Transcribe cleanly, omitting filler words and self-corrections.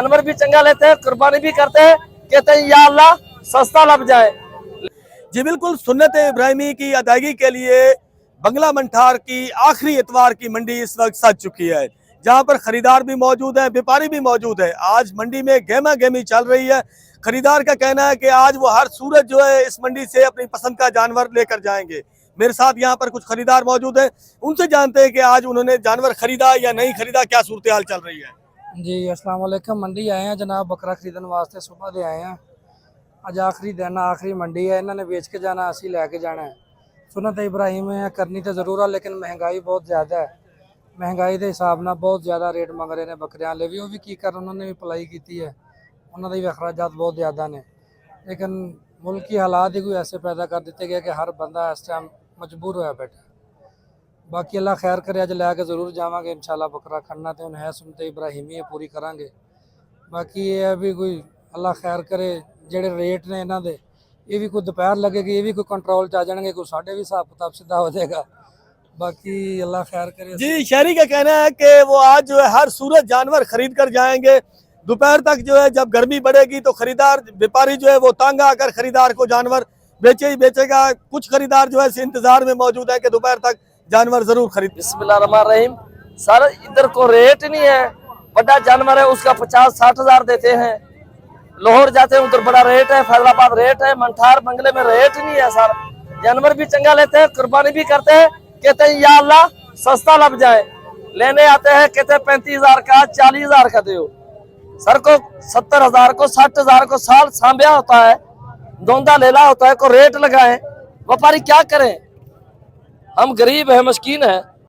जानवर भी चंगा लेते हैं, कुर्बानी भी करते हैं, कहते हैं या अल्लाह सस्ता लग जाए। जी बिल्कुल, सुन्नत इब्राहिमी की अदायगी के लिए बंगला मंठार की आखिरी इतवार की मंडी इस वक्त सज चुकी है, जहां पर खरीदार भी मौजूद है, व्यापारी भी मौजूद है। आज मंडी में गहमा गहमी चल रही है। खरीदार का कहना है कि आज वो हर सूरत जो है इस मंडी से अपनी पसंद का जानवर लेकर जाएंगे। मेरे साथ यहाँ पर कुछ खरीदार मौजूद हैं, उनसे जानते हैं कि आज उन्होंने जानवर खरीदा या नहीं खरीदा, क्या सूरत हाल चल रही है। जी अस्सलाम वालेकुम। मंडी आए हैं जनाब, बकरा खरीदने वास्ते सुबह दे आए हैं। अज आखिरी दिन, आखिरी मंडी है, इन्होंने बेच के जाना, असी लैके जाना है। सुन्नत इब्राहिम है, करनी तो जरूर है, लेकिन महंगाई बहुत ज़्यादा है। महंगाई के हिसाब न बहुत ज़्यादा रेट मंग रहे हैं बकरियां वाले भी। वो भी की कर, उन्होंने भी पलाई की है, उन्होंने भी अखराजात बहुत ज़्यादा ने। लेकिन मुल्क की हालात ही कोई ऐसे पैदा कर दिते गए कि हर बंदा इस टाइम मजबूर होया बैठा। बाकी अल्लाह खैर करे, अज लैके जरूर जावांगे इंशाल्लाह। बकरा खड़ना तो है सुन्नत इब्राहिमी है, पूरी करांगे। बाकी ये है भी कोई अल्लाह खैर करे, जेड़े रेट ने इन्हों के, ये भी कोई दोपहर लगेगी, ये भी कोई कंट्रोल च आ जाएंगे, कोई साढ़े भी हिसाब किताब सीधा हो जाएगा। बाकी अल्लाह खैर करे। जी, शहरी का कहना है कि वो आज जो है हर सूरत जानवर खरीद कर जाएंगे। दोपहर तक जो है जब गर्मी बढ़ेगी तो खरीदार व्यापारी जो है वो तंग आकर खरीदार को जानवर बेचे ही बेचेगा। कुछ खरीदार जो है इस इंतजार में मौजूद है कि दोपहर तक जानवर जरूर खरीद। बिस्मिल्लाहिर्रहमानिर्रहीम। सर इधर को रेट नहीं है, बड़ा जानवर है उसका 50-60 हजार देते हैं। लाहौर जाते हैं उधर बड़ा रेट है, फैजलाबाद रेट है, मंठार बंगले में रेट नहीं है। सर जानवर भी चंगा लेते हैं, कुर्बानी भी करते हैं, कहते हैं या अल्लाह सस्ता लग जाए। लेने आते हैं, कहते हैं 35,000 का 40,000 का दो। सर को 70,000 को 60,000 को साल सांभ्या होता है, दोंदा लेला होता है, को रेट लगाए। व्यापारी क्या करें, हम गरीब है, मस्कीन है।